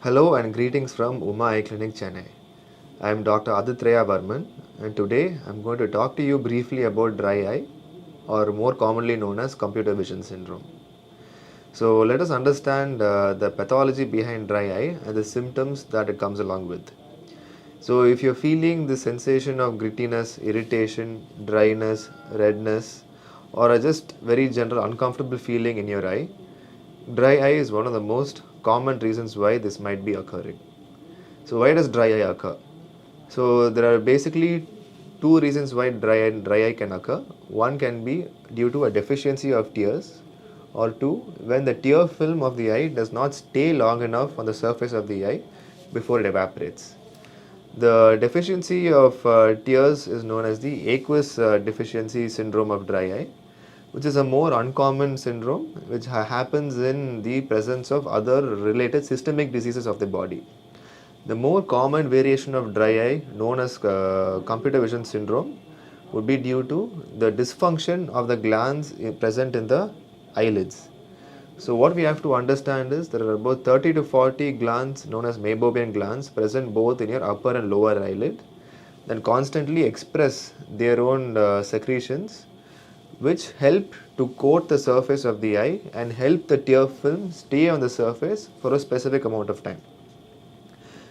Hello and greetings from Uma Eye Clinic, Chennai. I am Dr. Aadithreya Varman, and today I am going to talk to you briefly about dry eye, or more commonly known as computer vision syndrome. So let us understand the pathology behind dry eye and the symptoms that it comes along with. So if you're feeling the sensation of grittiness, irritation, dryness, redness, or a just very general uncomfortable feeling in your eye, dry eye is one of the most common reasons why this might be occurring. So why does dry eye occur? So there are basically two reasons why dry eye can occur. One can be due to a deficiency of tears, or two, when the tear film of the eye does not stay long enough on the surface of the eye before it evaporates. The deficiency of tears is known as the aqueous deficiency syndrome of dry eye, which is a more uncommon syndrome which happens in the presence of other related systemic diseases of the body. The more common variation of dry eye, known as computer vision syndrome, would be due to the dysfunction of the glands present in the eyelids. So what we have to understand is there are about 30 to 40 glands known as meibomian glands present both in your upper and lower eyelid that constantly express their own secretions, which help to coat the surface of the eye and help the tear film stay on the surface for a specific amount of time.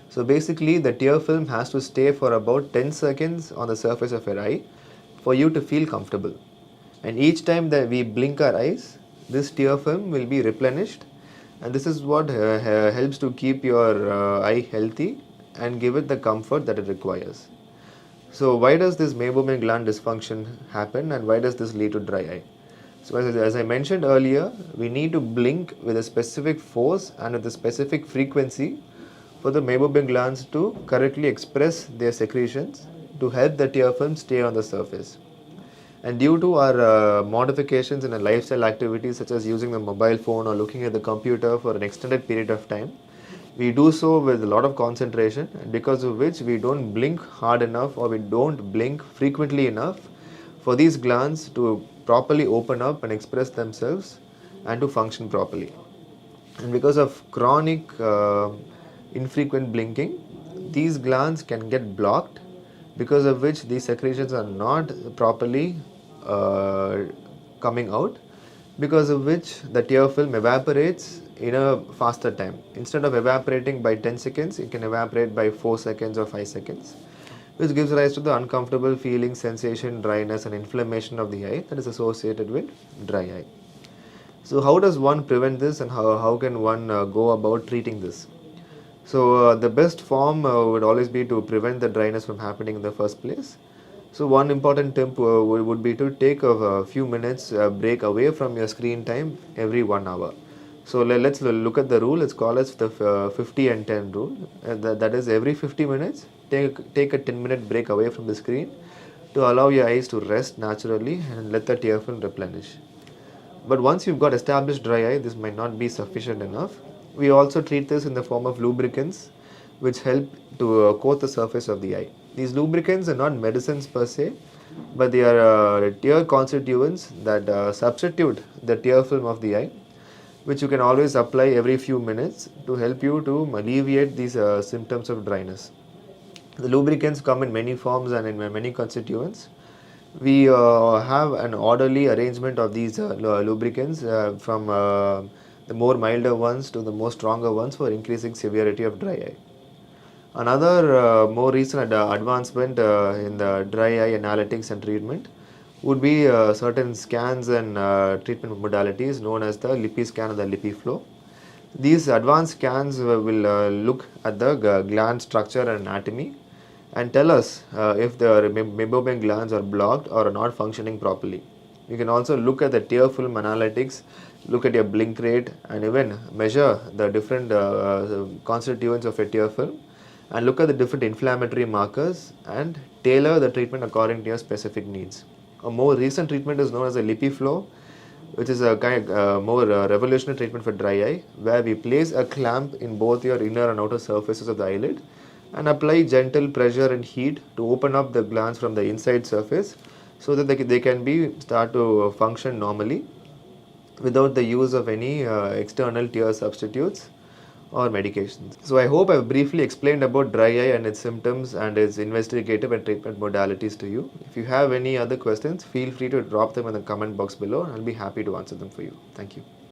So basically the tear film has to stay for about 10 seconds on the surface of your eye for you to feel comfortable. And each time that we blink our eyes, this tear film will be replenished, and this is what helps to keep your eye healthy and give it the comfort that it requires. So why does this meibomian gland dysfunction happen, and why does this lead to dry eye? So as I mentioned earlier, we need to blink with a specific force and with a specific frequency for the meibomian glands to correctly express their secretions to help the tear film stay on the surface. And due to our modifications in our lifestyle activities such as using the mobile phone or looking at the computer for an extended period of time, we do so with a lot of concentration, because of which we don't blink hard enough or we don't blink frequently enough for these glands to properly open up and express themselves and to function properly. And because of chronic infrequent blinking, these glands can get blocked, because of which these secretions are not properly coming out, because of which the tear film evaporates in a faster time. Instead of evaporating by 10 seconds, it can evaporate by 4 seconds or 5 seconds, which gives rise to the uncomfortable feeling, sensation, dryness and inflammation of the eye that is associated with dry eye. So how does one prevent this, and how can one go about treating this? So the best form would always be to prevent the dryness from happening in the first place. So one important tip would be to take a few minutes break away from your screen time every 1 hour. So let's look at the rule. It's called as the 50 and 10 rule. That is, every 50 minutes, take a 10-minute break away from the screen to allow your eyes to rest naturally and let the tear film replenish. But once you've got established dry eye, this might not be sufficient enough. We also treat this in the form of lubricants, which help to coat the surface of the eye. These lubricants are not medicines per se, but they are tear constituents that substitute the tear film of the eye, which you can always apply every few minutes to help you to alleviate these symptoms of dryness. The lubricants come in many forms and in many constituents. We have an orderly arrangement of these lubricants from the more milder ones to the more stronger ones for increasing severity of dry eye. Another more recent advancement in the dry eye analytics and treatment would be certain scans and treatment modalities known as the lipi scan or the lipi flow. These advanced scans will look at the gland structure and anatomy and tell us if the meibomian glands are blocked or are not functioning properly. You can also look at the tear film analytics, look at your blink rate, and even measure the different constituents of a tear film, and look at the different inflammatory markers and tailor the treatment according to your specific needs. A more recent treatment is known as a lipi flow, which is a kind of more revolutionary treatment for dry eye, where we place a clamp in both your inner and outer surfaces of the eyelid and apply gentle pressure and heat to open up the glands from the inside surface so that they can start to function normally without the use of any external tear substitutes or medications. So I hope I've briefly explained about dry eye and its symptoms and its investigative and treatment modalities to you. If you have any other questions, feel free to drop them in the comment box below and I'll be happy to answer them for you. Thank you.